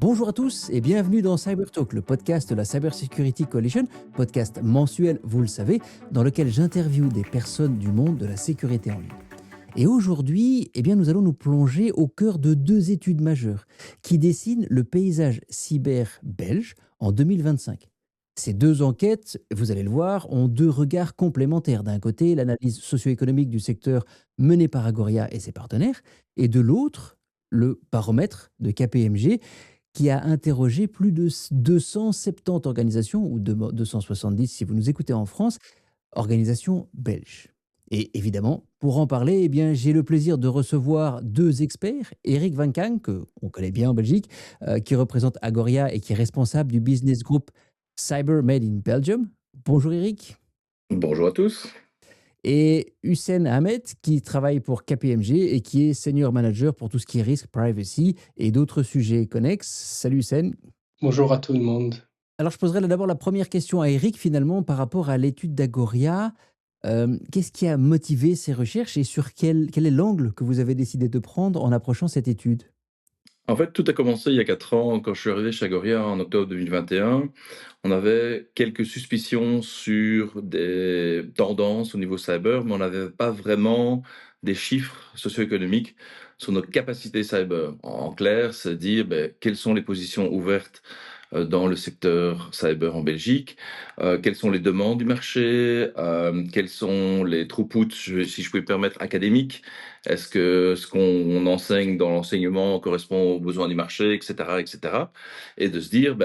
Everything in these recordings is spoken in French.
Bonjour à tous et bienvenue dans CyberTalk, le podcast de la Cyber Security Coalition, podcast mensuel, vous le savez, dans lequel j'interviewe des personnes du monde de la sécurité en ligne. Et aujourd'hui, nous allons nous plonger au cœur de deux études majeures qui dessinent le paysage cyber belge en 2025. Ces deux enquêtes, vous allez le voir, ont deux regards complémentaires. D'un côté, l'analyse socio-économique du secteur menée par Agoria et ses partenaires, et de l'autre, le baromètre de KPMG qui a interrogé plus de 270 organisations, ou 270 si vous nous écoutez en France, organisations belges. Et évidemment, pour en parler, j'ai le plaisir de recevoir deux experts. Eric Van Kang, qu'on connaît bien en Belgique, qui représente Agoria et qui est responsable du business group Cyber Made in Belgium. Bonjour Eric. Bonjour à tous. Et Hussein Ahmed, qui travaille pour KPMG et qui est senior manager pour tout ce qui est risque, privacy et d'autres sujets connexes. Salut Hussein. Bonjour à tout le monde. Alors, je poserai d'abord la première question à Eric, finalement, par rapport à l'étude d'Agoria. Qu'est-ce qui a motivé ces recherches et sur quel est l'angle que vous avez décidé de prendre en approchant cette étude? En fait, tout a commencé il y a 4 ans quand je suis arrivé chez Agoria en octobre 2021. On avait quelques suspicions sur des tendances au niveau cyber, mais on n'avait pas vraiment des chiffres socio-économiques sur nos capacités cyber. En clair, c'est dire quelles sont les positions ouvertes dans le secteur cyber en Belgique, quelles sont les demandes du marché, quels sont les throughputs, si je puis me permettre, académiques. Est-ce que ce qu'on enseigne dans l'enseignement correspond aux besoins du marché, etc., etc. Et de se dire,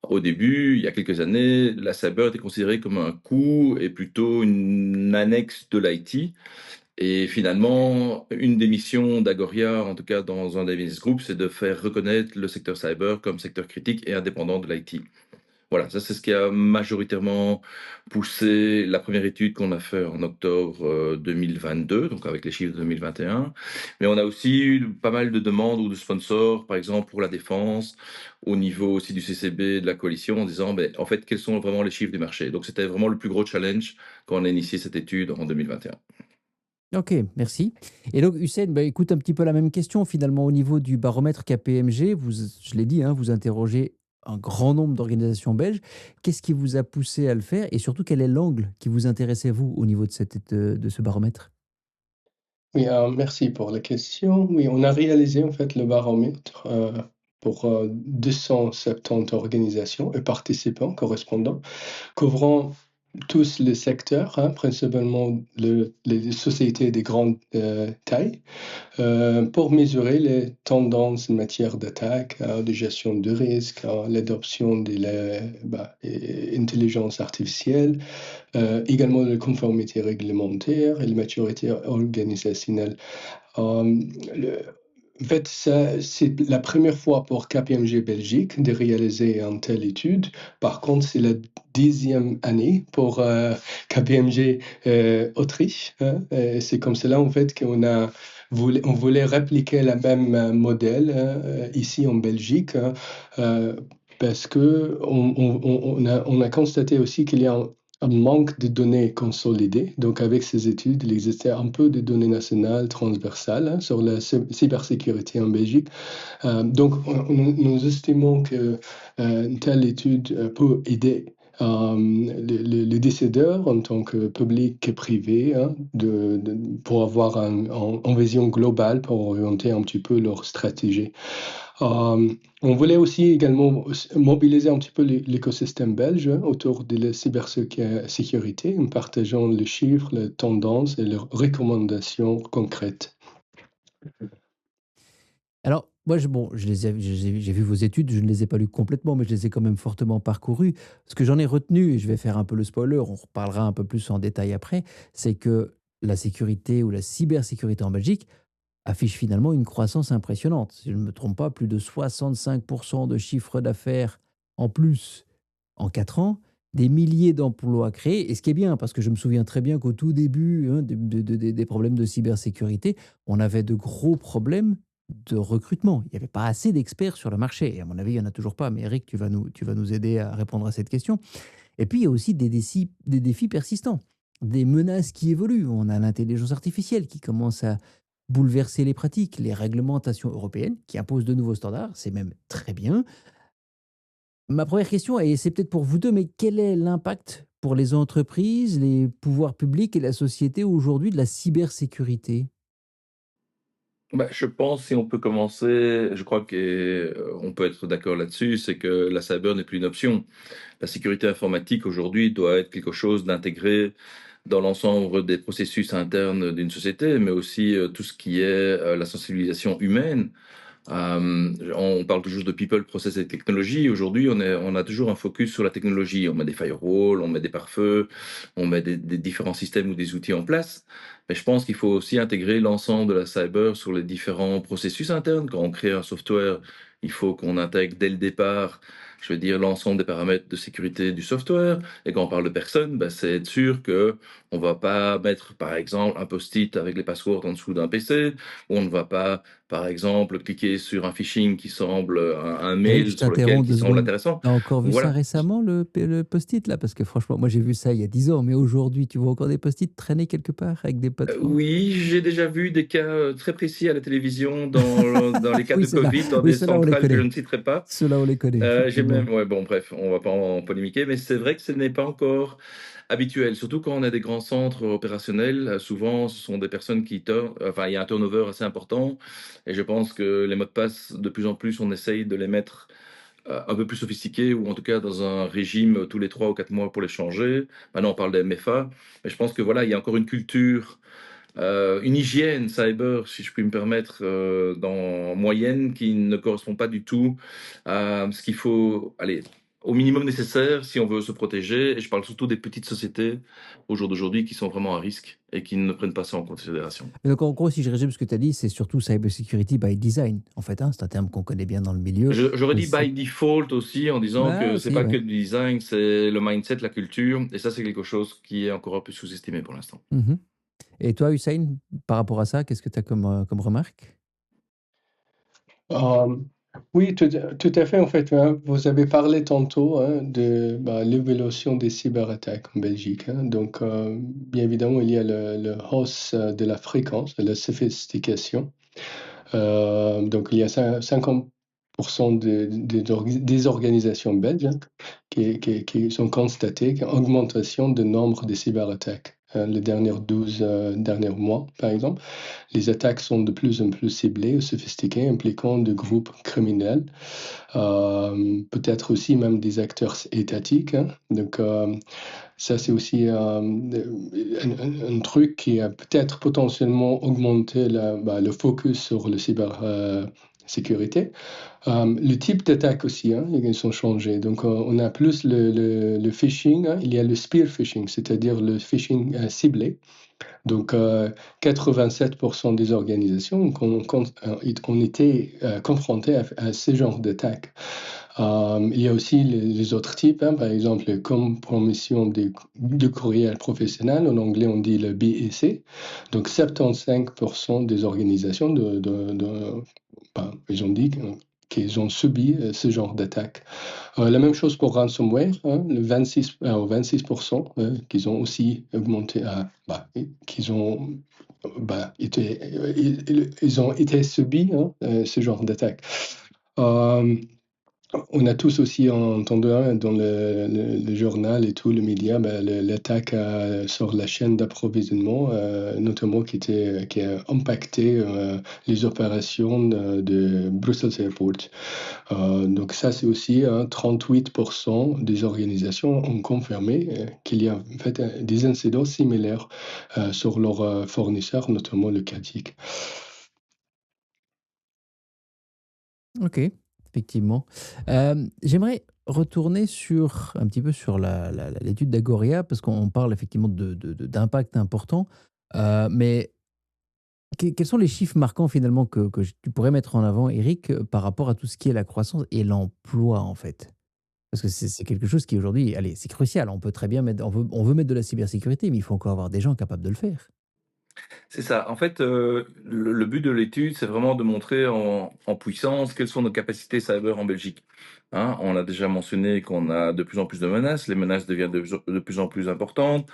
au début, il y a quelques années, la cyber était considérée comme un coût et plutôt une annexe de l'IT. Et finalement, une des missions d'Agoria, en tout cas dans un des business groups, c'est de faire reconnaître le secteur cyber comme secteur critique et indépendant de l'IT. Voilà, ça c'est ce qui a majoritairement poussé la première étude qu'on a fait en octobre 2022, donc avec les chiffres de 2021. Mais on a aussi eu pas mal de demandes ou de sponsors, par exemple pour la défense, au niveau aussi du CCB, de la coalition, en disant, en fait, quels sont vraiment les chiffres du marché. Donc c'était vraiment le plus gros challenge quand on a initié cette étude en 2021. Ok, merci. Et donc, Hussein, écoute un petit peu la même question finalement au niveau du baromètre KPMG. Je l'ai dit, hein, vous interrogez un grand nombre d'organisations belges. Qu'est-ce qui vous a poussé à le faire et surtout quel est l'angle qui vous intéressait, vous, au niveau de ce baromètre? Oui, merci pour la question. Oui, on a réalisé en fait le baromètre pour 270 organisations et participants correspondants, couvrant tous les secteurs, hein, principalement les sociétés de grande taille, pour mesurer les tendances en matière d'attaque, de gestion de risque, l'adoption de l'intelligence artificielle, également la conformité réglementaire et la maturité organisationnelle. Euh, le- En fait, c'est la première fois pour KPMG Belgique de réaliser une telle étude. Par contre, c'est la 10e année pour KPMG Autriche, hein. C'est comme cela en fait on voulait répliquer le même modèle ici en Belgique, hein, euh, parce que on a constaté aussi qu'il y a un manque de données consolidées. Donc, avec ces études, il existait un peu de données nationales transversales, hein, sur la cybersécurité en Belgique. Donc, nous estimons que une telle étude peut aider les décideurs en tant que public et privé, hein, pour avoir une vision globale, pour orienter un petit peu leur stratégie. On voulait aussi également mobiliser un petit peu l'écosystème belge, hein, autour de la cybersécurité, en partageant les chiffres, les tendances et les recommandations concrètes. Alors, moi, j'ai vu vos études, je ne les ai pas lues complètement, mais je les ai quand même fortement parcourues. Ce que j'en ai retenu, et je vais faire un peu le spoiler, on reparlera un peu plus en détail après, c'est que la sécurité ou la cybersécurité en Belgique affiche finalement une croissance impressionnante. Si je ne me trompe pas, plus de 65% de chiffre d'affaires en plus en 4 ans, des milliers d'emplois créés. Et ce qui est bien, parce que je me souviens très bien qu'au tout début, hein, des problèmes de cybersécurité, on avait de gros problèmes de recrutement. Il n'y avait pas assez d'experts sur le marché. Et à mon avis, il n'y en a toujours pas. Mais Eric, tu vas nous aider à répondre à cette question. Et puis, il y a aussi des défis persistants, des menaces qui évoluent. On a l'intelligence artificielle qui commence bouleverser les pratiques, les réglementations européennes qui imposent de nouveaux standards, c'est même très bien. Ma première question, et c'est peut-être pour vous 2, mais quel est l'impact pour les entreprises, les pouvoirs publics et la société aujourd'hui de la cybersécurité? Bah, je pense si on peut commencer, je crois qu'on peut être d'accord là-dessus, c'est que la cyber n'est plus une option. La sécurité informatique aujourd'hui doit être quelque chose d'intégré dans l'ensemble des processus internes d'une société, mais aussi tout ce qui est la sensibilisation humaine. On parle toujours de people, process et technologie. Aujourd'hui, on a toujours un focus sur la technologie. On met des firewalls, on met des pare-feux, on met des différents systèmes ou des outils en place. Mais je pense qu'il faut aussi intégrer l'ensemble de la cyber sur les différents processus internes. Quand on crée un software, il faut qu'on intègre dès le départ, je veux dire, l'ensemble des paramètres de sécurité du software. Et quand on parle de personnes, ben, c'est être sûr que on va pas mettre, par exemple, un post-it avec les passwords en dessous d'un PC, ou on ne va pas, par exemple, cliquer sur un phishing qui semble un Eric, mail je sur lequel t'interromps qui 2 semble secondes. intéressant. Tu as encore vu ça Voilà. récemment, le post-it là? Parce que franchement, moi j'ai vu ça il y a 10 ans, mais aujourd'hui, tu vois encore des post-it traîner quelque part avec des plateformes? Oui, j'ai déjà vu des cas très précis à la télévision dans les cas Oui, de ceux-là Covid, dans oui, des ceux-là on les centrales que je connaît. ne citerai pas. Ceux-là on les connaît J'ai effectivement. même, ouais, bon, bref, on va pas en polémiquer, mais c'est vrai que ce n'est pas encore habituel, surtout quand on a des grands centres opérationnels. Souvent, ce sont des personnes enfin, il y a un turnover assez important, et je pense que les mots de passe, de plus en plus, on essaye de les mettre un peu plus sophistiqués, ou en tout cas dans un régime tous les 3 ou 4 mois pour les changer. Maintenant, on parle des MFA, mais je pense que voilà, il y a encore une culture, une hygiène cyber, si je puis me permettre, en moyenne, qui ne correspond pas du tout à ce qu'il faut, aller au minimum nécessaire si on veut se protéger. Et je parle surtout des petites sociétés au jour d'aujourd'hui qui sont vraiment à risque et qui ne prennent pas ça en considération. Et donc en gros, si je résume ce que tu as dit, c'est surtout cyber security by design en fait, hein? C'est un terme qu'on connaît bien dans le milieu, J'aurais mais dit c'est by default aussi, en disant ouais, que c'est aussi, pas que ouais. le design, c'est le mindset, la culture, et ça c'est quelque chose qui est encore un peu sous-estimé pour l'instant. Mmh. Et toi, Hussein, par rapport à ça, qu'est-ce que tu as comme, comme remarque? Euh, oui, tout à fait. En fait, hein, vous avez parlé tantôt hein, de l'évolution des cyberattaques en Belgique. Hein. Donc, bien évidemment, il y a le hausse de la fréquence, de la sophistication. Donc, il y a 50% des organisations belges hein, qui sont constatées une augmentation du nombre de cyberattaques. Hein, les dernières 12 derniers mois, par exemple. Les attaques sont de plus en plus ciblées et sophistiquées, impliquant des groupes criminels, peut-être aussi même des acteurs étatiques. Hein. Donc, ça, c'est aussi un truc qui a peut-être potentiellement augmenté le focus sur le cybersécurité. Le type d'attaque aussi, hein, ils sont changés. Donc, on a plus le phishing, hein, il y a le spear phishing, c'est-à-dire le phishing ciblé. Donc, 87% des organisations ont été confrontées à ce genre d'attaque. Il y a aussi les autres types, hein, par exemple, compromission de courriel professionnel. En anglais, on dit le BEC. Donc, 75% des organisations ils ont dit qu'ils ont subi ce genre d'attaque. La même chose pour ransomware, hein, le 26%, qu'ils ont aussi augmenté, qu'ils ont, ils ont été subis hein, ce genre d'attaque. Euh, on a tous aussi entendu hein, dans le journal et tout, le média, l'attaque sur la chaîne d'approvisionnement, notamment qui a impacté les opérations de Brussels Airport. Donc ça, c'est aussi 38% des organisations ont confirmé qu'il y a en fait des incidents similaires sur leurs fournisseurs, notamment le CADIC. OK, effectivement. J'aimerais retourner sur un petit peu sur l'étude d'Agoria parce qu'on parle effectivement d'impact important, mais quels sont les chiffres marquants finalement que tu pourrais mettre en avant, Eric, par rapport à tout ce qui est la croissance et l'emploi, en fait? Parce que c'est quelque chose qui aujourd'hui, allez, c'est crucial. On peut très bien mettre on veut mettre de la cybersécurité, mais il faut encore avoir des gens capables de le faire. C'est ça. En fait, le but de l'étude, c'est vraiment de montrer en puissance quelles sont nos capacités cyber en Belgique. Hein, on a déjà mentionné qu'on a de plus en plus de menaces, les menaces deviennent de plus en plus importantes.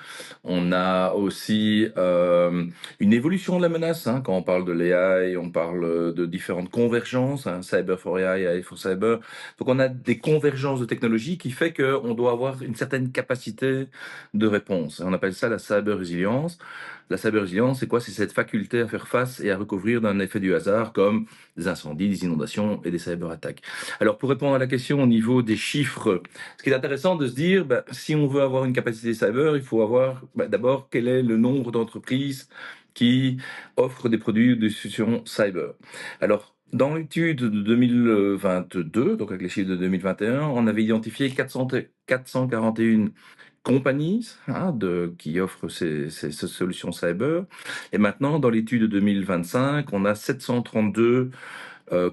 On a aussi une évolution de la menace. Hein, quand on parle de l'AI, on parle de différentes convergences, hein, Cyber for AI, AI for Cyber. Donc on a des convergences de technologies qui fait qu'on doit avoir une certaine capacité de réponse. On appelle ça la cyber résilience. La cyber résilience, c'est quoi? C'est cette faculté à faire face et à recouvrir d'un effet du hasard comme des incendies, des inondations et des cyberattaques. Alors, pour répondre à la question au niveau des chiffres, ce qui est intéressant de se dire, si on veut avoir une capacité cyber, il faut avoir d'abord quel est le nombre d'entreprises qui offrent des produits de solutions cyber. Alors, dans l'étude de 2022, donc avec les chiffres de 2021, on avait identifié 441 compagnies qui offrent ces solutions cyber. Et maintenant, dans l'étude de 2025, on a 732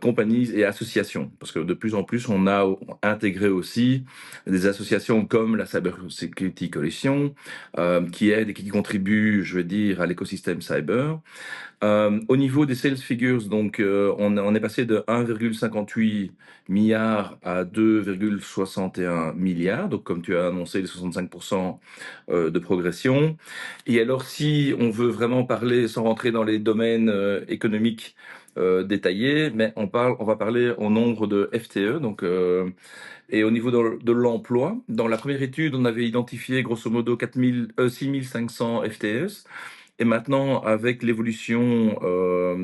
compagnies et associations, parce que de plus en plus, on a intégré aussi des associations comme la Cyber Security Coalition, qui aident et qui contribuent, je veux dire, à l'écosystème cyber. Au niveau des sales figures, donc, on est passé de 1,58 milliard à 2,61 milliards. Donc, comme tu as annoncé, les 65% de progression. Et alors, si on veut vraiment parler, sans rentrer dans les domaines économiques détaillés, mais on va parler au nombre de FTE. Donc, et au niveau de l'emploi, dans la première étude, on avait identifié grosso modo 6500 FTEs. Et maintenant, avec l'évolution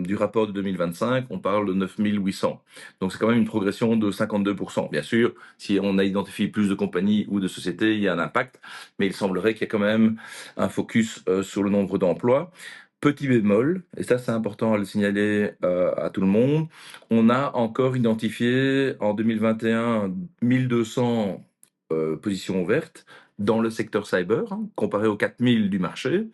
du rapport de 2025, on parle de 9800. Donc c'est quand même une progression de 52%. Bien sûr, si on a identifié plus de compagnies ou de sociétés, il y a un impact, mais il semblerait qu'il y ait quand même un focus sur le nombre d'emplois. Petit bémol, et ça c'est important à le signaler à tout le monde, on a encore identifié en 2021 1200 positions ouvertes dans le secteur cyber, comparé aux 4000 du marché.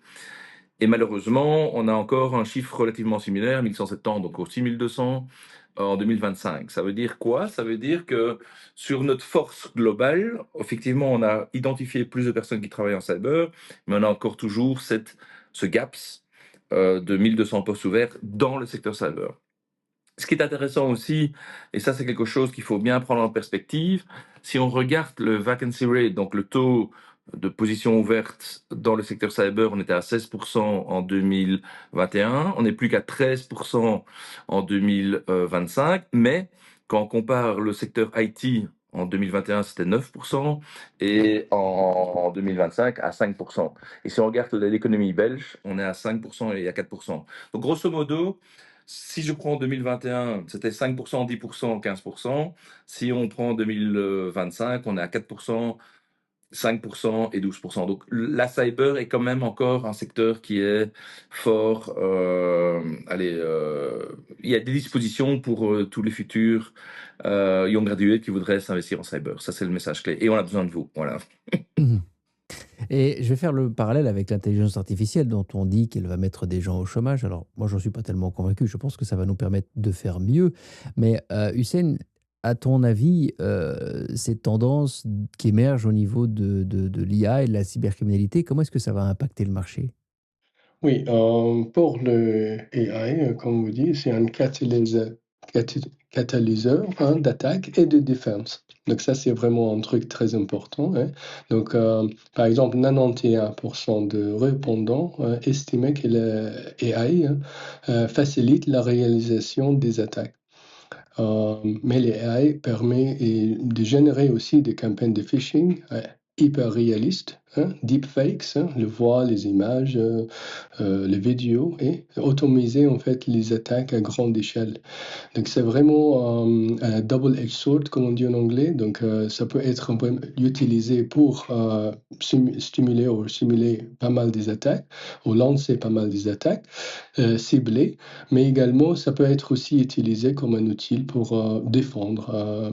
Et malheureusement, on a encore un chiffre relativement similaire, 1170, donc aux 6200 en 2025. Ça veut dire quoi? Ça veut dire que sur notre force globale, effectivement, on a identifié plus de personnes qui travaillent en cyber, mais on a encore toujours ce gaps de 1200 postes ouverts dans le secteur cyber. Ce qui est intéressant aussi, et ça c'est quelque chose qu'il faut bien prendre en perspective, si on regarde le vacancy rate, donc le taux de positions ouvertes dans le secteur cyber, on était à 16% en 2021, on n'est plus qu'à 13% en 2025, mais quand on compare le secteur IT, en 2021 c'était 9% et en 2025 à 5%. Et si on regarde l'économie belge, on est à 5% et à 4%. Donc grosso modo, si je prends 2021, c'était 5%, 10%, 15%. Si on prend 2025, on est à 4%, 5% et 12%. Donc la cyber est quand même encore un secteur qui est fort. Il y a des dispositions pour tous les futurs young graduates qui voudraient s'investir en cyber. Ça, c'est le message clé. Et on a besoin de vous. Voilà. Mhm. Et je vais faire le parallèle avec l'intelligence artificielle dont on dit qu'elle va mettre des gens au chômage. Alors, moi, j'en suis pas tellement convaincu. Je pense que ça va nous permettre de faire mieux. Mais Hussein, à ton avis, ces tendances qui émergent au niveau de l'IA et de la cybercriminalité, comment est-ce que ça va impacter le marché? Oui, pour le AI, comme vous dites, c'est un catalyseur hein, d'attaque et de défense. Donc ça, c'est vraiment un truc très important. Hein. Donc, par exemple, 91% de répondants estimaient que l'AI facilite la réalisation des attaques. Mais l'AI permet de générer aussi des campagnes de phishing hyper réalistes, hein, deepfakes, hein, le voix, les images, les vidéos et automatiser en fait les attaques à grande échelle. Donc c'est vraiment un double-edged sword comme on dit en anglais. Donc ça peut être utilisé pour stimuler ou simuler pas mal des attaques ou lancer pas mal des attaques ciblées, mais également ça peut être aussi utilisé comme un outil pour défendre.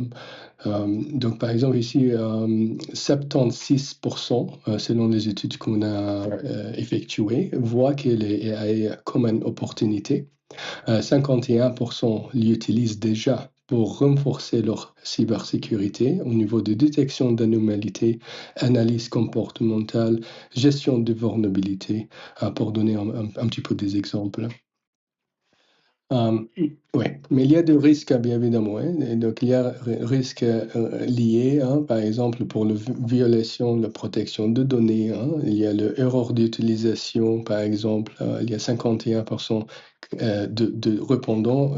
Donc, par exemple, ici, 76%, selon les études qu'on a effectuées, voient qu'elle est comme une opportunité. 51% l'utilisent déjà pour renforcer leur cybersécurité au niveau de détection d'anomalies, analyse comportementale, gestion de vulnérabilité, pour donner un petit peu des exemples. Oui, mais il y a des risques, bien évidemment, hein. Et donc, il y a risques liés, hein, par exemple, pour la violation de la protection de données. Hein. Il y a l'erreur d'utilisation, par exemple. Il y a 51% de répondants,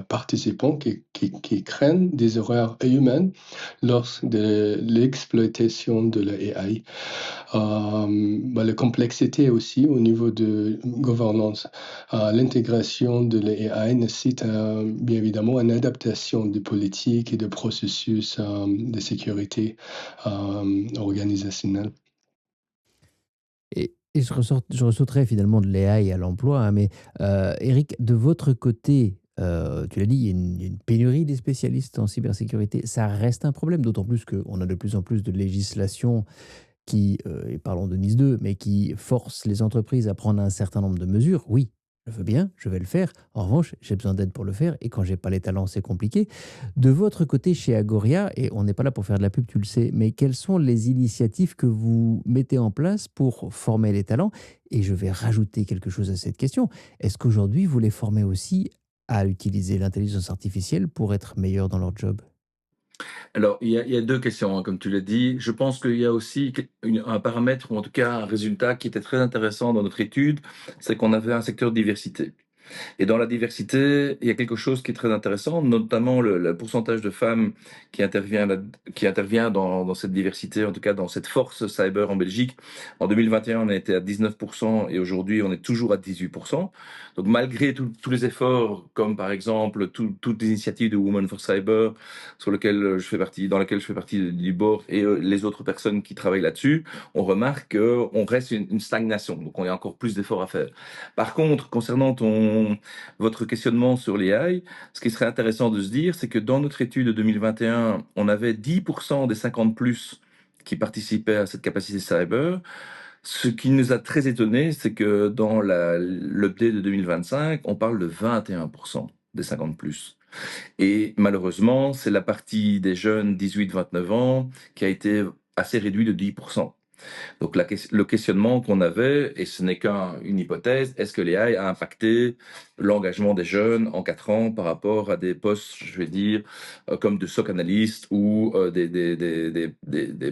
participants qui craignent des erreurs humaines lors de l'exploitation de la AI. La complexité aussi au niveau de gouvernance. L'intégration de l'AI nécessite bien évidemment une adaptation des politiques et des processus de sécurité organisationnelle. Et je ressauterais finalement de l'AI à l'emploi, hein, mais Eric, de votre côté, tu l'as dit, il y a une pénurie des spécialistes en cybersécurité. Ça reste un problème, d'autant plus qu'on a de plus en plus de législation qui, et parlons de Nice 2, mais qui force les entreprises à prendre un certain nombre de mesures. Oui, je veux bien, je vais le faire. En revanche, j'ai besoin d'aide pour le faire et quand j'ai pas les talents, c'est compliqué. De votre côté chez Agoria, et on n'est pas là pour faire de la pub, tu le sais, mais quelles sont les initiatives que vous mettez en place pour former les talents? Et je vais rajouter quelque chose à cette question. Est-ce qu'aujourd'hui, vous les formez aussi à utiliser l'intelligence artificielle pour être meilleurs dans leur job? Alors, il y a 2 questions, hein, comme tu l'as dit. Je pense qu'il y a aussi un paramètre ou en tout cas un résultat qui était très intéressant dans notre étude, c'est qu'on avait un secteur de diversité. Et dans la diversité, il y a quelque chose qui est très intéressant, notamment le pourcentage de femmes qui intervient dans cette diversité, en tout cas dans cette force cyber en Belgique. En 2021, on a été à 19% et aujourd'hui, on est toujours à 18%. Donc malgré tous les efforts, comme par exemple toutes les initiatives de Women for Cyber, dans lesquelles je fais partie du board et les autres personnes qui travaillent là-dessus, on remarque qu'on reste une stagnation. Donc on a encore plus d'efforts à faire. Par contre, concernant votre questionnement sur l'AI, ce qui serait intéressant de se dire, c'est que dans notre étude de 2021, on avait 10% des 50 plus qui participaient à cette capacité cyber. Ce qui nous a très étonné, c'est que dans l'update de 2025, on parle de 21% des 50 plus. Et malheureusement, c'est la partie des jeunes 18-29 ans qui a été assez réduite de 10%. Donc le questionnement qu'on avait, et ce n'est qu'une hypothèse, est-ce que l'AI a impacté l'engagement des jeunes en 4 ans par rapport à des postes, je vais dire, comme de SOC analyst ou des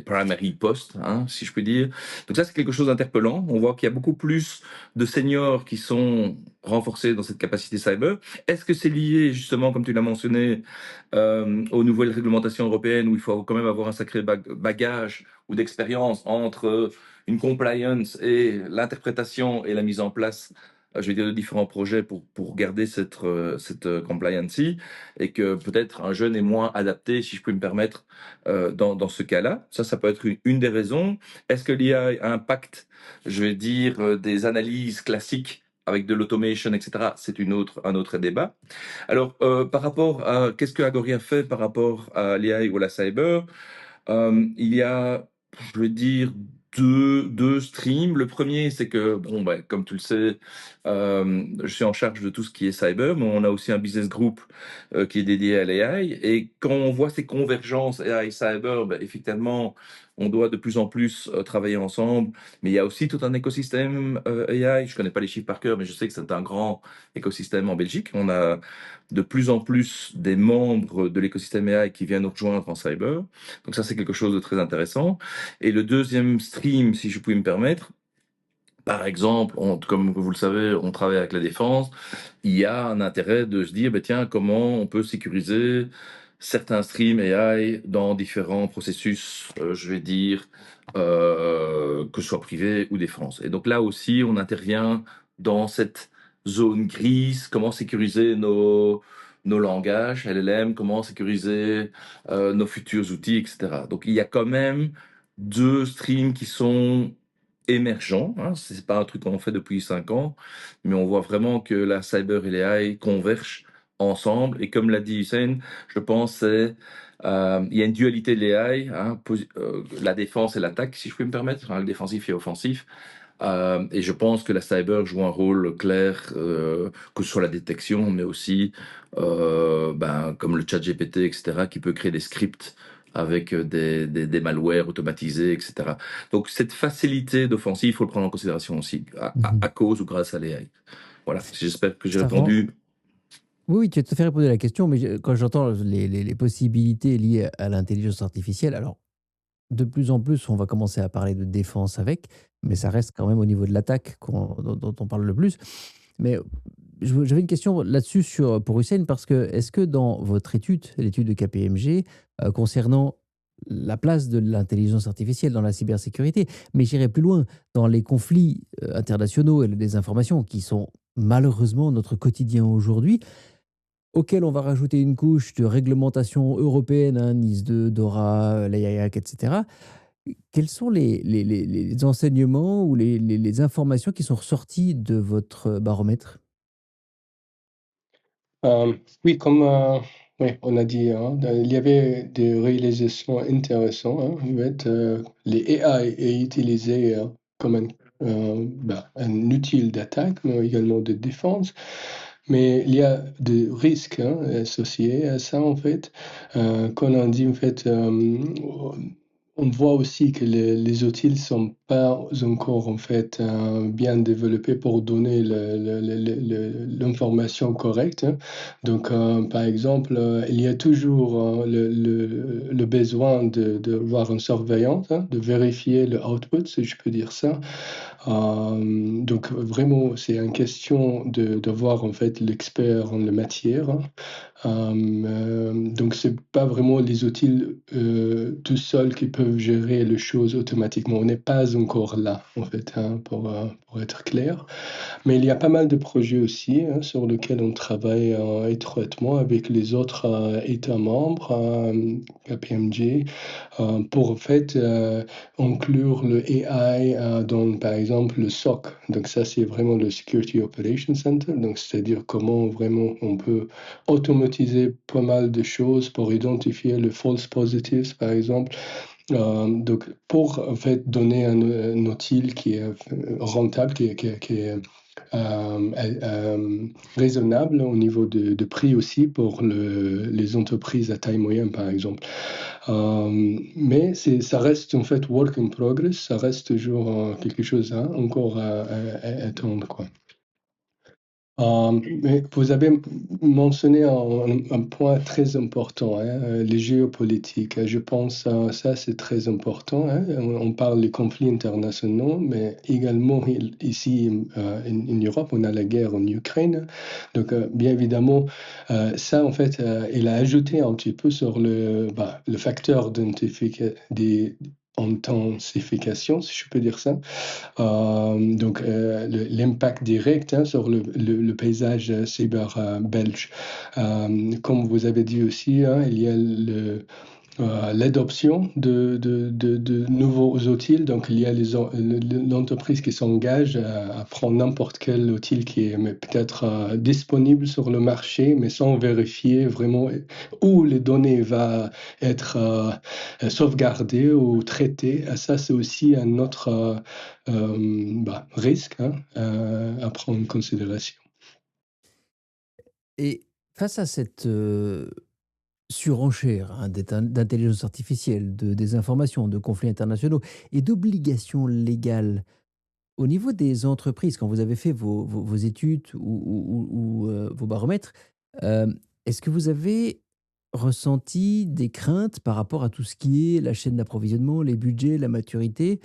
primary posts, hein, si je puis dire. Donc ça, c'est quelque chose d'interpellant. On voit qu'il y a beaucoup plus de seniors qui sont renforcés dans cette capacité cyber. Est-ce que c'est lié, justement, comme tu l'as mentionné, aux nouvelles réglementations européennes où il faut quand même avoir un sacré bagage ou d'expérience entre une compliance et l'interprétation et la mise en place, je vais dire, de différents projets pour garder cette compliancy, et que peut-être un jeune est moins adapté, si je peux me permettre, dans ce cas-là. Ça peut être une des raisons. Est-ce que l'IA impacte, je vais dire, des analyses classiques avec de l'automation, etc. C'est un autre débat. Alors, par rapport à qu'est-ce que Agoria fait par rapport à l'IA ou à la cyber, il y a, je veux dire, deux streams. Le premier, c'est que, bon, bah, comme tu le sais, je suis en charge de tout ce qui est cyber, mais on a aussi un business group qui est dédié à l'AI. Et quand on voit ces convergences AI-cyber, bah, effectivement, on doit de plus en plus travailler ensemble. Mais il y a aussi tout un écosystème AI. Je connais pas les chiffres par cœur, mais je sais que c'est un grand écosystème en Belgique. On a de plus en plus des membres de l'écosystème AI qui viennent nous rejoindre en cyber. Donc ça, c'est quelque chose de très intéressant. Et le deuxième stream, si je puis me permettre, par exemple, comme vous le savez, on travaille avec la défense. Il y a un intérêt de se dire, ben tiens, comment on peut sécuriser certains streams AI dans différents processus, je vais dire, que ce soit privé ou défense. Et donc là aussi, on intervient dans cette zone grise, comment sécuriser nos langages LLM, comment sécuriser nos futurs outils, etc. Donc il y a quand même 2 streams qui sont émergents, hein. C'est pas un truc qu'on fait depuis 5 ans, mais on voit vraiment que la cyber et l'AI convergent ensemble. Et comme l'a dit Hussein, je pense c'est il y a une dualité de l'AI, hein, la défense et l'attaque, si je puis me permettre, hein, le défensif et offensif. Et je pense que la cyber joue un rôle clair, que ce soit la détection, mais aussi, comme le chat GPT, etc., qui peut créer des scripts avec des malwares automatisés, etc. Donc cette facilité d'offensive, il faut le prendre en considération aussi, à cause ou grâce à l'AI. Voilà, j'espère que j'ai Ça rend... répondu. Oui, oui, tu as tout à fait répondu à la question, mais quand j'entends les possibilités liées à l'intelligence artificielle, alors de plus en plus, on va commencer à parler de défense avec, mais ça reste quand même au niveau de l'attaque dont on parle le plus. Mais j'avais une question là-dessus pour Hussein, parce que est-ce que dans votre étude, l'étude de KPMG, concernant la place de l'intelligence artificielle dans la cybersécurité, mais j'irai plus loin, dans les conflits internationaux et les désinformations qui sont malheureusement notre quotidien aujourd'hui, auquel on va rajouter une couche de réglementation européenne, hein, NIS2, DORA, l'AIAC, etc. Quels sont les enseignements ou les informations qui sont ressorties de votre baromètre? Oui, comme oui, on a dit, hein, il y avait des réalisations intéressantes. Hein, en fait, les AI est utilisé comme un outil d'attaque, mais également de défense. Mais il y a des risques associés à ça, en fait. Quand on dit, en fait, on voit aussi que les outils ne sont pas encore, en fait, bien développés pour donner l'information correcte. Hein. Donc, par exemple, il y a toujours le besoin de voir une surveillance, hein, de vérifier le output, si je peux dire ça. Donc vraiment, c'est une question de voir en fait l'expert en la matière. Hein. Donc c'est pas vraiment les outils tout seuls qui peuvent gérer les choses automatiquement. On n'est pas encore là en fait, hein, pour être clair. Mais il y a pas mal de projets aussi hein, sur lesquels on travaille étroitement avec les autres États membres, KPMG, pour en fait inclure le AI dans par exemple le SOC. Donc ça c'est vraiment le Security Operations Center. Donc c'est-à-dire comment vraiment on peut automatiser pas mal de choses pour identifier le false positives par exemple. Donc pour en fait donner un outil qui est rentable, qui est raisonnable au niveau de prix aussi pour les entreprises à taille moyenne, par exemple. Mais ça reste en fait work in progress, ça reste toujours quelque chose encore à attendre, quoi. Mais vous avez mentionné un point très important, hein, les géopolitiques. Je pense que ça, c'est très important. Hein. On parle des conflits internationaux, mais également ici en Europe, on a la guerre en Ukraine. Donc, bien évidemment, ça, en fait, il a ajouté un petit peu sur le facteur d'intensification, si je peux dire ça. Donc, l'impact direct hein, sur le paysage cyber belge. Comme vous avez dit aussi, hein, il y a l'adoption de nouveaux outils. Donc, il y a l'entreprise qui s'engage à prendre n'importe quel outil qui est peut-être disponible sur le marché, mais sans vérifier vraiment où les données vont être sauvegardées ou traitées. Ça, c'est aussi un autre risque hein, à prendre en considération. Et face à cette surenchère hein, d'intelligence artificielle, de désinformation, de conflits internationaux et d'obligations légales, au niveau des entreprises, quand vous avez fait vos études ou vos baromètres, euh, est-ce que vous avez ressenti des craintes par rapport à tout ce qui est la chaîne d'approvisionnement, les budgets, la maturité?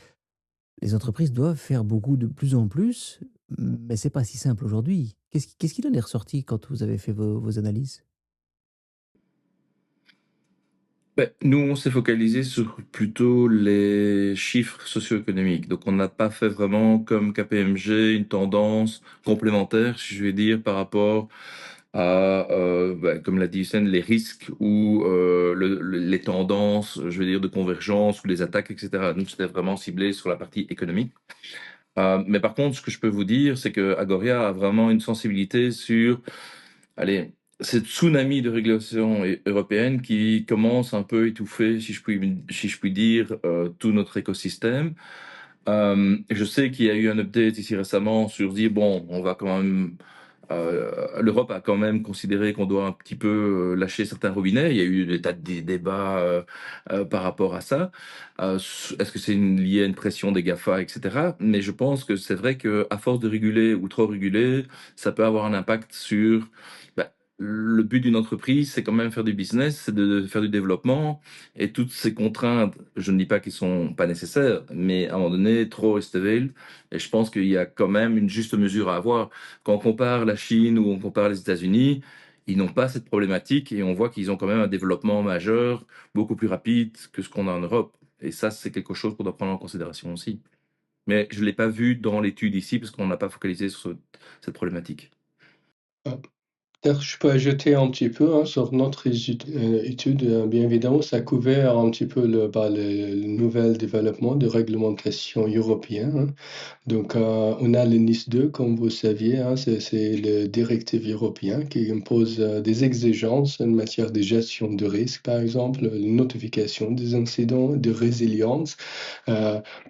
Les entreprises doivent faire beaucoup de plus en plus, mais c'est pas si simple aujourd'hui. Qu'est-ce qu'il en est ressorti quand vous avez fait vos analyses? Nous, on s'est focalisé sur plutôt les chiffres socio-économiques. Donc, on n'a pas fait vraiment comme KPMG une tendance complémentaire, si je vais dire, par rapport à, comme l'a dit Hussein, les risques ou les tendances, je veux dire, de convergence ou les attaques, etc. Nous, c'était vraiment ciblé sur la partie économique. Mais par contre, ce que je peux vous dire, c'est que Agoria a vraiment une sensibilité sur, allez, cette tsunami de régulation européenne qui commence un peu à étouffer, si je puis dire, tout notre écosystème. Je sais qu'il y a eu un update ici récemment sur dire, bon, on va quand même, l'Europe a quand même considéré qu'on doit un petit peu lâcher certains robinets. Il y a eu des tas de débats par rapport à ça. Est-ce que c'est lié à une pression des GAFA, etc. Mais je pense que c'est vrai que à force de réguler ou trop réguler, ça peut avoir un impact sur... bah, le but d'une entreprise, c'est quand même faire du business, c'est de faire du développement, et toutes ces contraintes, je ne dis pas qu'elles sont pas nécessaires, mais à un moment donné, trop est te veel. Et je pense qu'il y a quand même une juste mesure à avoir. Quand on compare la Chine ou on compare les États-Unis, ils n'ont pas cette problématique et on voit qu'ils ont quand même un développement majeur, beaucoup plus rapide que ce qu'on a en Europe. Et ça, c'est quelque chose qu'on doit prendre en considération aussi. Mais je ne l'ai pas vu dans l'étude ici parce qu'on n'a pas focalisé sur cette problématique. Peut-être je peux ajouter un petit peu sur notre étude, bien évidemment, ça a couvert un petit peu le nouvel développement de réglementation européenne. Donc, on a le NIS 2, comme vous saviez, c'est le directive européen qui impose des exigences en matière de gestion de risque, par exemple, la notification des incidents, de résilience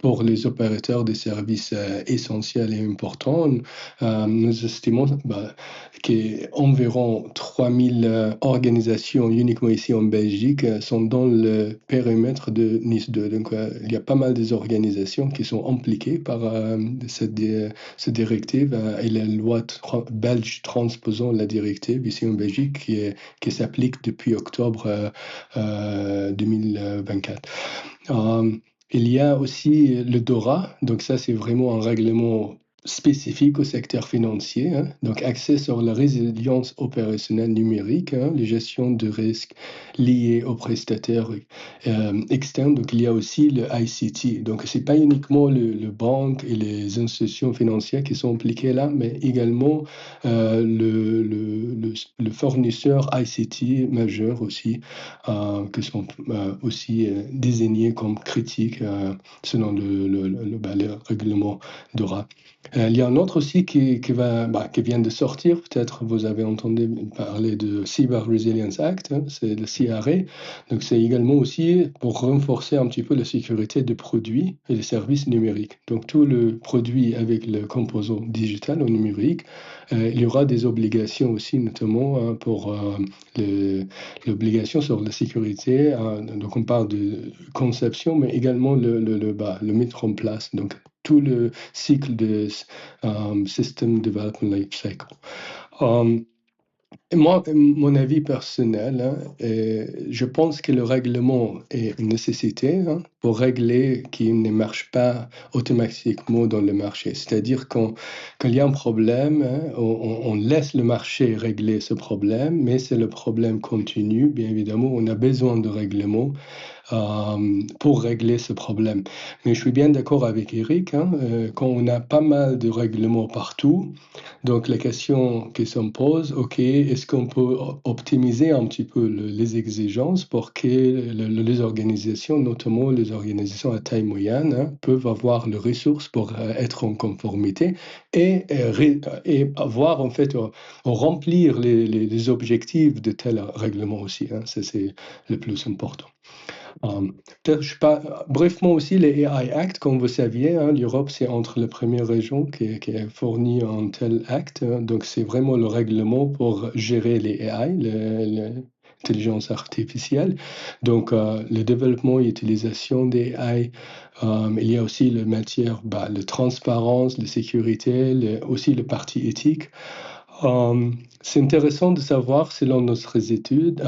pour les opérateurs des services essentiels et importants. Nous estimons qu'environ 3000 organisations uniquement ici en Belgique sont dans le périmètre de NIS 2. Donc, il y a pas mal des organisations qui sont impliquées par cette directive et la loi belge transposant la directive ici en Belgique qui s'applique depuis octobre 2024. Il y a aussi le DORA, donc ça c'est vraiment un règlement spécifique au secteur financier, donc axé sur la résilience opérationnelle numérique, les gestions de risques liés aux prestataires externes. Donc il y a aussi le ICT. Donc c'est pas uniquement le banque et les institutions financières qui sont impliquées là, mais également le fournisseur ICT majeur aussi, qui sont aussi désignés comme critiques selon le règlement DORA. Il y a un autre aussi qui vient de sortir, peut-être vous avez entendu parler de Cyber Resilience Act, c'est le CRA. Donc c'est également aussi pour renforcer un petit peu la sécurité des produits et des services numériques. Donc tout le produit avec le composant digital ou numérique, il y aura des obligations aussi, notamment pour l'obligation sur la sécurité. Donc on parle de conception, mais également le mettre en place. Donc tout le cycle de System Development Life Cycle. Moi, mon avis personnel, je pense que le règlement est une nécessité pour régler qui ne marche pas automatiquement dans le marché. C'est-à-dire quand il y a un problème, on laisse le marché régler ce problème, mais c'est le problème continu. Bien évidemment, on a besoin de règlement pour régler ce problème. Mais je suis bien d'accord avec Eric, quand on a pas mal de règlements partout, donc la question qui se pose, ok, est-ce qu'on peut optimiser un petit peu les exigences pour que les organisations, notamment les organisations à taille moyenne, peuvent avoir les ressources pour être en conformité et avoir en fait remplir les objectifs de tel règlement aussi. Ça c'est le plus important. Peut-être, je pas, brièvement aussi, les AI Act, comme vous saviez, l'Europe, c'est entre les premières régions qui a fourni un tel acte. Donc, c'est vraiment le règlement pour gérer les AI, l'intelligence artificielle. Donc, le développement et l'utilisation des AI. Il y a aussi la matière, la transparence, la sécurité, aussi le parti éthique. C'est intéressant de savoir, selon notre étude,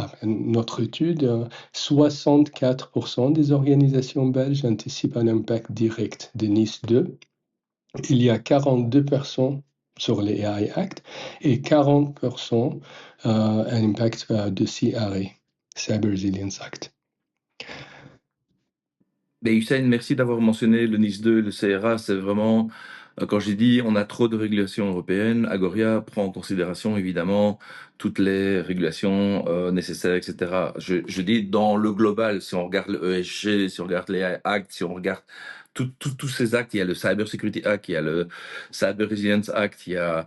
64% des organisations belges anticipent un impact direct de NIS 2. Il y a 42% sur les AI Act et 40% un impact de CRA, Cyber Resilience Act. Mais Hussein, merci d'avoir mentionné le NIS 2 et le CRA. C'est vraiment, quand j'ai dit on a trop de régulations européennes, Agoria prend en considération évidemment toutes les régulations nécessaires, etc. Je dis dans le global, si on regarde le ESG, si on regarde les actes, si on regarde tous ces actes, il y a le Cyber Security Act, il y a le Cyber Resilience Act, il y a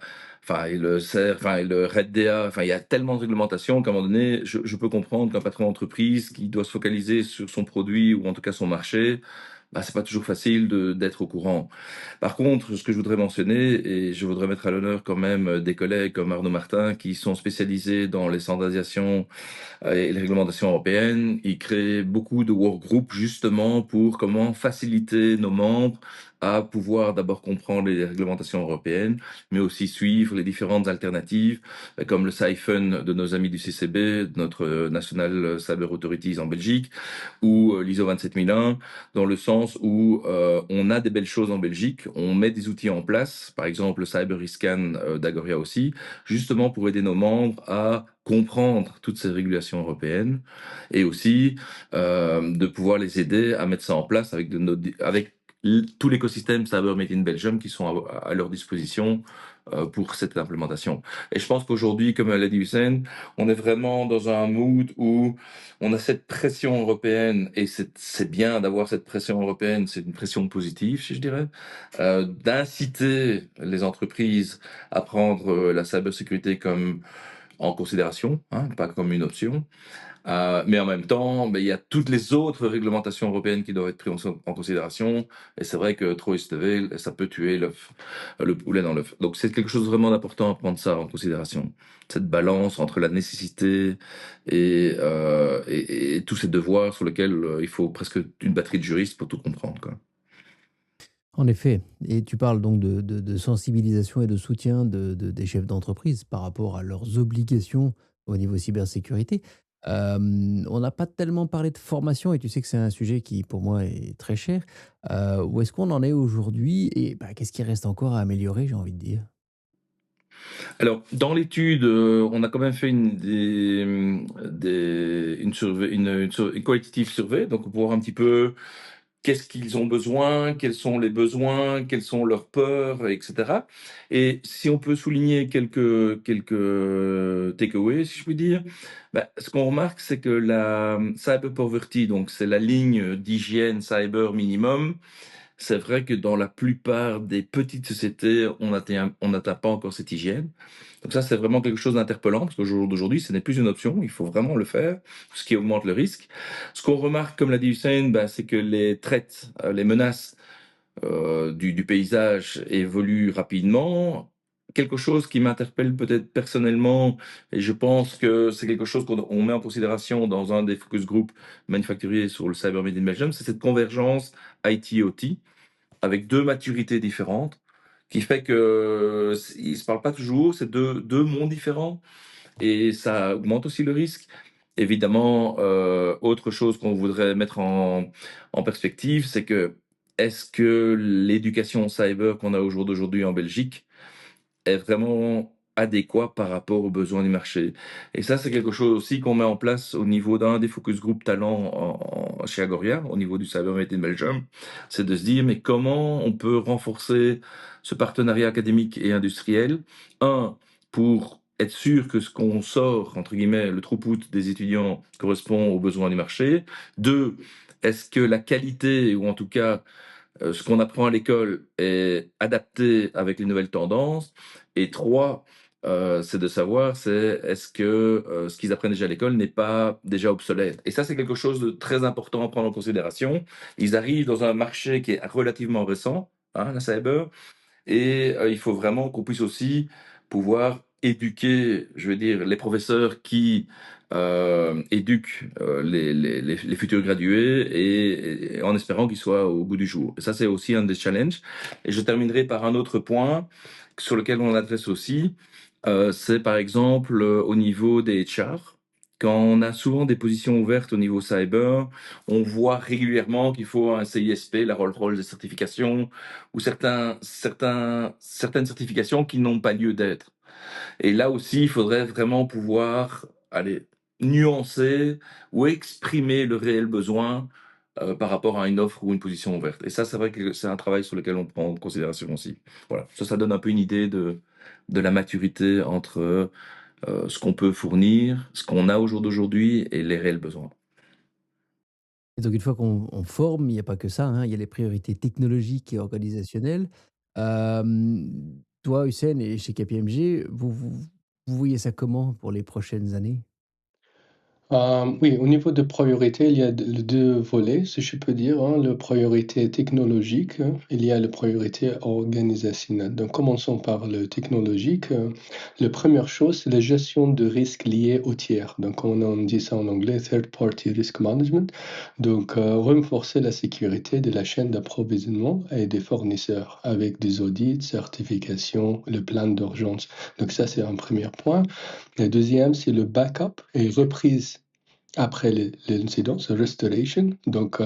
et le CER, et le REDDA, il y a tellement de réglementations qu'à un moment donné, je peux comprendre qu'un patron d'entreprise qui doit se focaliser sur son produit ou en tout cas son marché, bah, c'est pas toujours facile d'être au courant. Par contre, ce que je voudrais mentionner, et je voudrais mettre à l'honneur quand même des collègues comme Arnaud Martin, qui sont spécialisés dans les standardisations et les réglementations européennes. Ils créent beaucoup de workgroups justement pour comment faciliter nos membres à pouvoir d'abord comprendre les réglementations européennes, mais aussi suivre les différentes alternatives, comme le Siphon de nos amis du CCB, de notre National Cyber Authorities en Belgique, ou l'ISO 27001, dans le sens où on a des belles choses en Belgique, on met des outils en place, par exemple le Cyber Scan d'Agoria aussi, justement pour aider nos membres à comprendre toutes ces régulations européennes et aussi de pouvoir les aider à mettre ça en place avec, avec tout l'écosystème Cyber Made in Belgium qui sont à leur disposition pour cette implémentation. Et je pense qu'aujourd'hui, comme l'a dit Hussein, on est vraiment dans un mood où on a cette pression européenne, et c'est bien d'avoir cette pression européenne, c'est une pression positive, si je dirais, d'inciter les entreprises à prendre la cybersécurité comme en considération, hein, pas comme une option. Mais en même temps, il y a toutes les autres réglementations européennes qui doivent être prises en considération. Et c'est vrai que trop estevé, ça peut tuer l'œuf, le poulet dans l'œuf. Donc c'est quelque chose vraiment d'important à prendre ça en considération. Cette balance entre la nécessité et tous ces devoirs sur lesquels il faut presque une batterie de juristes pour tout comprendre, quoi. En effet, et tu parles donc de sensibilisation et de soutien des chefs d'entreprise par rapport à leurs obligations au niveau cybersécurité. On n'a pas tellement parlé de formation et tu sais que c'est un sujet qui, pour moi, est très cher. Où est-ce qu'on en est aujourd'hui et bah, qu'est-ce qui reste encore à améliorer, j'ai envie de dire? Alors, dans l'étude, on a quand même fait une qualitative survey, donc pour voir un petit peu qu'est-ce qu'ils ont besoin, quels sont les besoins, quelles sont leurs peurs, et cetera. Et si on peut souligner quelques takeaways, si je puis dire, bah, ce qu'on remarque, c'est que la cyber poverty, donc c'est la ligne d'hygiène cyber minimum, c'est vrai que dans la plupart des petites sociétés, on n'atteint pas encore cette hygiène. Donc ça, c'est vraiment quelque chose d'interpellant, parce qu'au jour d'aujourd'hui, ce n'est plus une option, il faut vraiment le faire, ce qui augmente le risque. Ce qu'on remarque, comme l'a dit Hussein, ben, c'est que les threats, les menaces du paysage évoluent rapidement. Quelque chose qui m'interpelle peut-être personnellement, et je pense que c'est quelque chose qu'on met en considération dans un des focus group manufacturiers sur le Cyber Made in Belgium, c'est cette convergence IT-OT avec deux maturités différentes, qui fait que ils se parlent pas toujours, c'est deux mondes différents et ça augmente aussi le risque. Évidemment, autre chose qu'on voudrait mettre en perspective, c'est que est-ce que l'éducation cyber qu'on a au jour d'aujourd'hui en Belgique est vraiment adéquat par rapport aux besoins du marché. Et ça, c'est quelque chose aussi qu'on met en place au niveau d'un des focus group talents chez Agoria, au niveau du Cyber Made in Belgium, c'est de se dire, mais comment on peut renforcer ce partenariat académique et industriel, un, pour être sûr que ce qu'on sort, entre guillemets, le throughput des étudiants correspond aux besoins du marché, deux, est-ce que la qualité, ou en tout cas ce qu'on apprend à l'école est adapté avec les nouvelles tendances. Et trois, c'est de savoir, c'est est-ce que ce qu'ils apprennent déjà à l'école n'est pas déjà obsolète. Et ça, c'est quelque chose de très important à prendre en considération. Ils arrivent dans un marché qui est relativement récent, hein, la cyber, et il faut vraiment qu'on puisse aussi pouvoir éduquer, je veux dire, les professeurs qui éduquent les futurs gradués et en espérant qu'ils soient au goût du jour. Et ça, c'est aussi un des challenges. Et je terminerai par un autre point sur lequel on adresse aussi, c'est par exemple au niveau des HR. Quand on a souvent des positions ouvertes au niveau cyber, on voit régulièrement qu'il faut un CISP, la Rolls-Royce des certifications, ou certaines certifications qui n'ont pas lieu d'être. Et là aussi, il faudrait vraiment pouvoir aller nuancer ou exprimer le réel besoin par rapport à une offre ou une position ouverte. Et ça, c'est vrai que c'est un travail sur lequel on prend en considération aussi. Voilà, ça donne un peu une idée de la maturité entre ce qu'on peut fournir, ce qu'on a au jour d'aujourd'hui et les réels besoins. Et donc une fois qu'on on forme, il n'y a pas que ça, hein, il y a les priorités technologiques et organisationnelles. Toi, Hussein, et chez KPMG, vous voyez ça comment pour les prochaines années? Oui, au niveau de priorité, il y a les 2 volets, si je peux dire, hein. La priorité technologique, il y a la priorité organisationnelle. Donc commençons par le technologique. La première chose, c'est la gestion de risques liés aux tiers. Donc on dit ça en anglais, Third Party Risk Management. Donc renforcer la sécurité de la chaîne d'approvisionnement et des fournisseurs avec des audits, certifications, le plan d'urgence. Donc ça, c'est un premier point. Le deuxième, c'est le backup et reprise après l'incident, c'est restoration. Donc,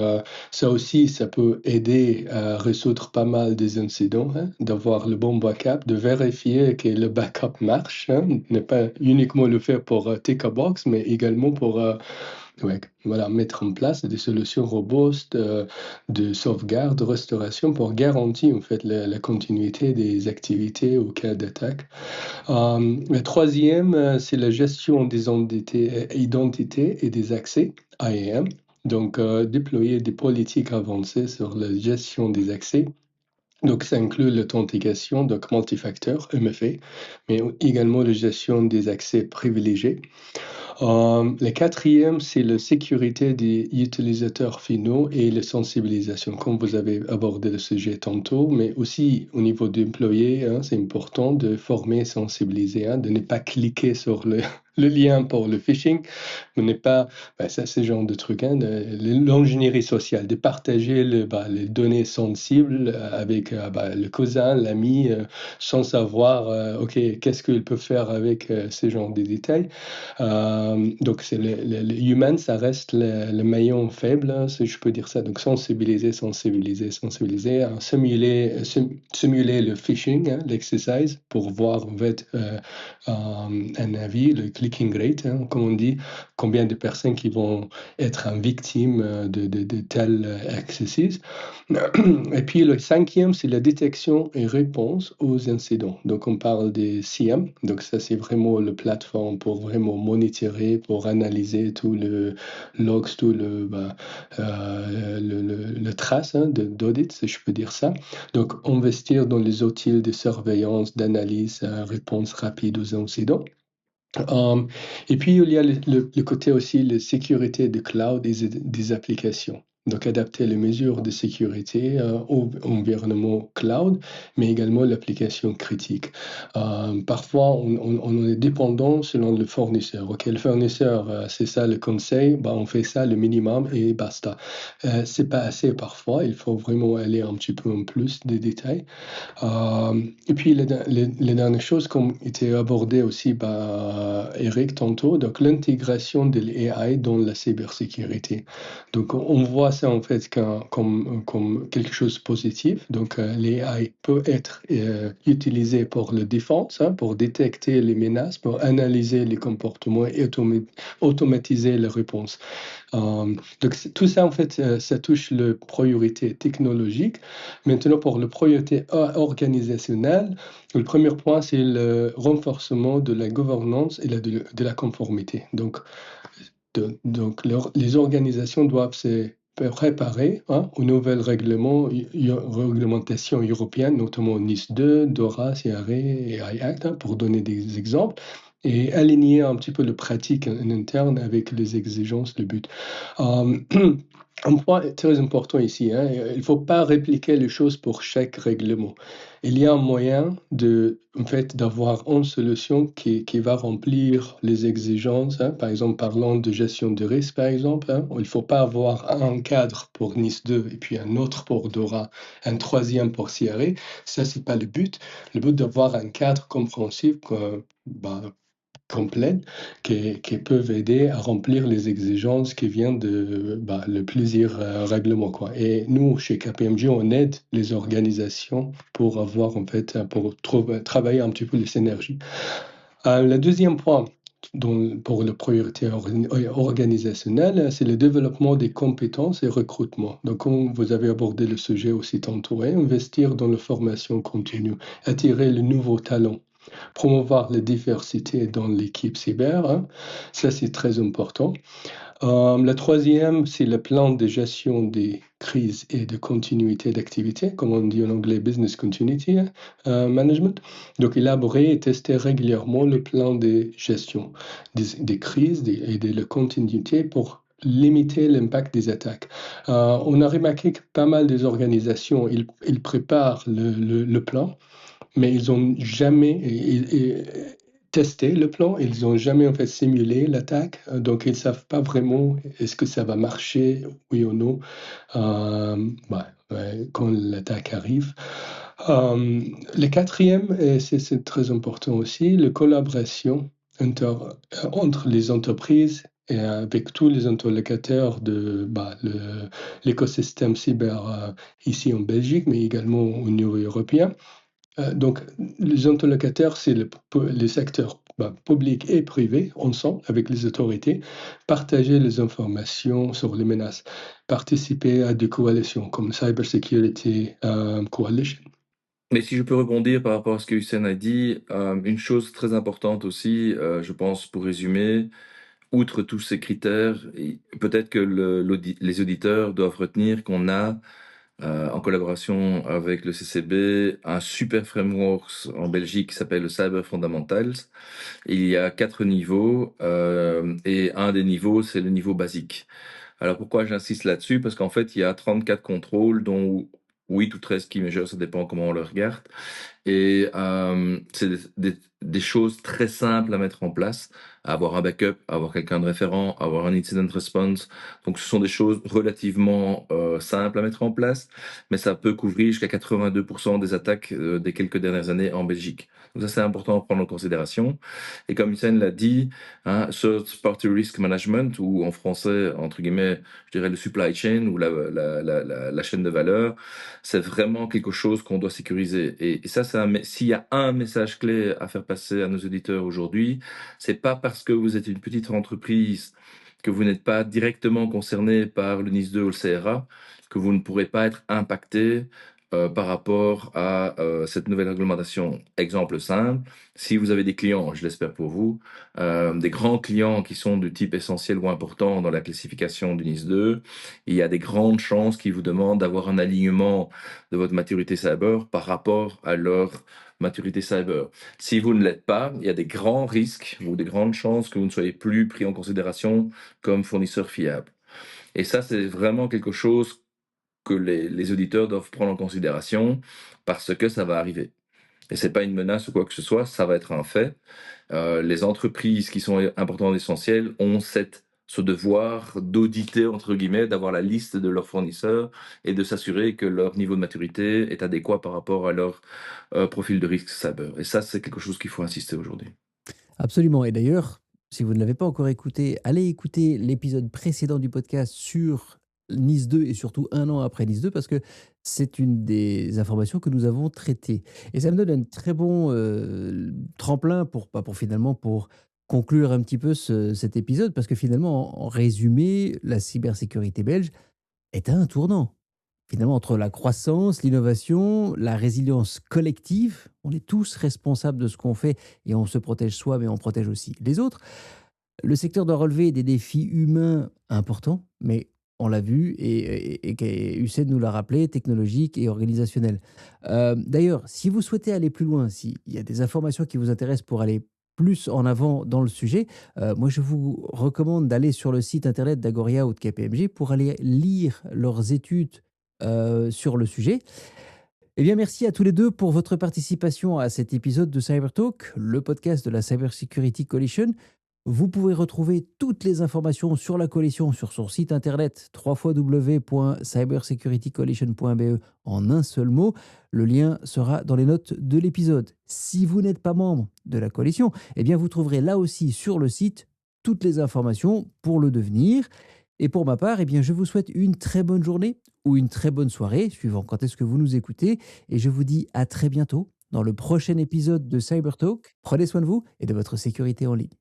ça aussi, ça peut aider à résoudre pas mal des incidents, hein, d'avoir le bon backup, de vérifier que le backup marche, hein, ne pas uniquement le faire pour tick a box, mais également pour ouais, voilà, mettre en place des solutions robustes de sauvegarde, de restauration pour garantir en fait la continuité des activités au cas d'attaque. Le troisième, c'est la gestion des identités et des accès, IAM. Donc, déployer des politiques avancées sur la gestion des accès. Donc, ça inclut l'authentification, donc multifacteur, MFA, mais également la gestion des accès privilégiés. Le quatrième, c'est la sécurité des utilisateurs finaux et la sensibilisation, comme vous avez abordé le sujet tantôt, mais aussi au niveau d'employés, hein, c'est important de former, sensibiliser, hein, de ne pas cliquer sur le lien pour le phishing, de ne pas, ça c'est le genre de truc, hein, l'ingénierie sociale, de partager les données sensibles avec le cousin, l'ami, sans savoir, ok, qu'est-ce qu'il peut faire avec ces genres de détails. Donc, c'est le humain, ça reste le maillon faible, hein, si je peux dire ça. Donc, sensibiliser, simuler le phishing, hein, l'exercise, pour voir en fait un avis, le clicking rate, hein, comme on dit, combien de personnes qui vont être victimes de tels exercices. Et puis, le cinquième, c'est la détection et réponse aux incidents. Donc, on parle des CM. Donc, ça, c'est vraiment la plateforme pour vraiment monitorer, pour analyser tout le logs, tout le trace, hein, d'audit, si je peux dire ça. Donc, investir dans les outils de surveillance, d'analyse, réponse rapide aux incidents. Et puis, il y a le côté aussi, la sécurité du cloud et des applications. Donc, adapter les mesures de sécurité au environnement cloud, mais également l'application critique. Parfois, on est dépendant selon le fournisseur. OK, le fournisseur, c'est ça le conseil, on fait ça le minimum et basta. C'est pas assez parfois, il faut vraiment aller un petit peu en plus de détails. Et puis, les dernières choses qui ont été abordées aussi par Eric tantôt, donc l'intégration de l'AI dans la cybersécurité. Donc, on voit ça en fait comme quelque chose de positif. Donc, l'AI peut être utilisé pour la défense, hein, pour détecter les menaces, pour analyser les comportements et automatiser les réponses. Donc, tout ça, en fait, ça touche la priorité technologique. Maintenant, pour la priorité organisationnelle, le premier point, c'est le renforcement de la gouvernance et de la conformité. Donc les organisations doivent se préparer, hein, aux nouvelles réglementations européennes, notamment NIS 2, DORA, CRE et IACT, hein, pour donner des exemples, et aligner un petit peu le pratique en interne avec les exigences, le but. Un point très important ici, hein, il ne faut pas répliquer les choses pour chaque règlement. Il y a un moyen en fait, d'avoir une solution qui va remplir les exigences, hein. Par exemple, parlant de gestion de risque, par exemple, hein, il ne faut pas avoir un cadre pour NIS 2 et puis un autre pour DORA, un troisième pour CRE. Ça, c'est pas le but. Le but d'avoir un cadre compréhensif complètes qui peuvent aider à remplir les exigences qui viennent de le plusieurs règlements, quoi. Et nous, chez KPMG, on aide les organisations pour avoir, en fait, pour travailler un petit peu les synergies. Le deuxième point pour la priorité organisationnelle, c'est le développement des compétences et recrutement. Donc, comme vous avez abordé le sujet aussi tantôt, hein, investir dans la formation continue, attirer le nouveau talent. promouvoir la diversité dans l'équipe cyber, hein. Ça, c'est très important. La troisième, c'est le plan de gestion des crises et de continuité d'activité, comme on dit en anglais, business continuity management. Donc, élaborer et tester régulièrement le plan de gestion des crises et de la continuité pour limiter l'impact des attaques. On a remarqué que pas mal des organisations, ils préparent le plan, mais ils ont jamais testé le plan, ils ont jamais en fait simulé l'attaque, donc ils savent pas vraiment est-ce que ça va marcher, oui ou non, quand l'attaque arrive. Le quatrième, et c'est très important aussi, la collaboration entre les entreprises et avec tous les interlocuteurs de l'écosystème cyber ici en Belgique, mais également au niveau européen. Donc, les interlocuteurs, c'est les secteurs publics et privés, ensemble, avec les autorités, partager les informations sur les menaces, participer à des coalitions comme Cyber Security Coalition. Mais si je peux rebondir par rapport à ce que Hussein a dit, une chose très importante aussi, je pense pour résumer, outre tous ces critères, peut-être que les auditeurs doivent retenir qu'on a, en collaboration avec le CCB, un super framework en Belgique qui s'appelle le Cyber Fundamentals. Il y a 4 niveaux, et un des niveaux, c'est le niveau basique. Alors pourquoi j'insiste là-dessus? Parce qu'en fait, il y a 34 contrôles, dont 8 ou 13 key measures, ça dépend comment on le regarde. Et c'est des choses très simples à mettre en place, avoir un backup, avoir quelqu'un de référent, avoir un incident response. Donc ce sont des choses relativement simples à mettre en place, mais ça peut couvrir jusqu'à 82% des attaques des quelques dernières années en Belgique. Donc ça c'est important à prendre en considération. Et comme Hussein l'a dit, hein, third party risk management, ou en français, entre guillemets, je dirais le supply chain ou la chaîne de valeur, c'est vraiment quelque chose qu'on doit sécuriser. Et ça, s'il y a un message clé à faire passer à nos auditeurs aujourd'hui, c'est pas parce que vous êtes une petite entreprise que vous n'êtes pas directement concerné par le NIS 2 ou le CRA, que vous ne pourrez pas être impacté par rapport à cette nouvelle réglementation. Exemple simple, si vous avez des clients, je l'espère pour vous, des grands clients qui sont du type essentiel ou important dans la classification du NIS 2, il y a des grandes chances qu'ils vous demandent d'avoir un alignement de votre maturité cyber par rapport à leur maturité cyber. Si vous ne l'êtes pas, il y a des grands risques ou des grandes chances que vous ne soyez plus pris en considération comme fournisseur fiable. Et ça, c'est vraiment quelque chose que les auditeurs doivent prendre en considération parce que ça va arriver. Et c'est pas une menace ou quoi que ce soit, ça va être un fait. Les entreprises qui sont importantes et essentielles ont ce devoir d'auditer, entre guillemets, d'avoir la liste de leurs fournisseurs et de s'assurer que leur niveau de maturité est adéquat par rapport à leur profil de risque cyber. Et ça, c'est quelque chose qu'il faut insister aujourd'hui. Absolument. Et d'ailleurs, si vous ne l'avez pas encore écouté, allez écouter l'épisode précédent du podcast sur Nice 2 et surtout un an après Nice 2 parce que c'est une des informations que nous avons traitées. Et ça me donne un très bon tremplin pour conclure un petit peu cet épisode parce que finalement, en résumé, la cybersécurité belge est à un tournant. Finalement, entre la croissance, l'innovation, la résilience collective, on est tous responsables de ce qu'on fait et on se protège soi, mais on protège aussi les autres. Le secteur doit relever des défis humains importants, mais on l'a vu et Hussein nous l'a rappelé, technologiques et organisationnels. D'ailleurs, si vous souhaitez aller plus loin, s'il y a des informations qui vous intéressent pour aller plus en avant dans le sujet, moi je vous recommande d'aller sur le site internet d'Agoria ou de KPMG pour aller lire leurs études sur le sujet. Eh bien, merci à tous les deux pour votre participation à cet épisode de CyberTalk, le podcast de la Cyber Security Coalition. Vous pouvez retrouver toutes les informations sur la coalition sur son site internet www.cybersecuritycoalition.be en un seul mot. Le lien sera dans les notes de l'épisode. Si vous n'êtes pas membre de la coalition, eh bien vous trouverez là aussi sur le site toutes les informations pour le devenir. Et pour ma part, eh bien, je vous souhaite une très bonne journée ou une très bonne soirée, suivant quand est-ce que vous nous écoutez. Et je vous dis à très bientôt dans le prochain épisode de CyberTalk. Prenez soin de vous et de votre sécurité en ligne.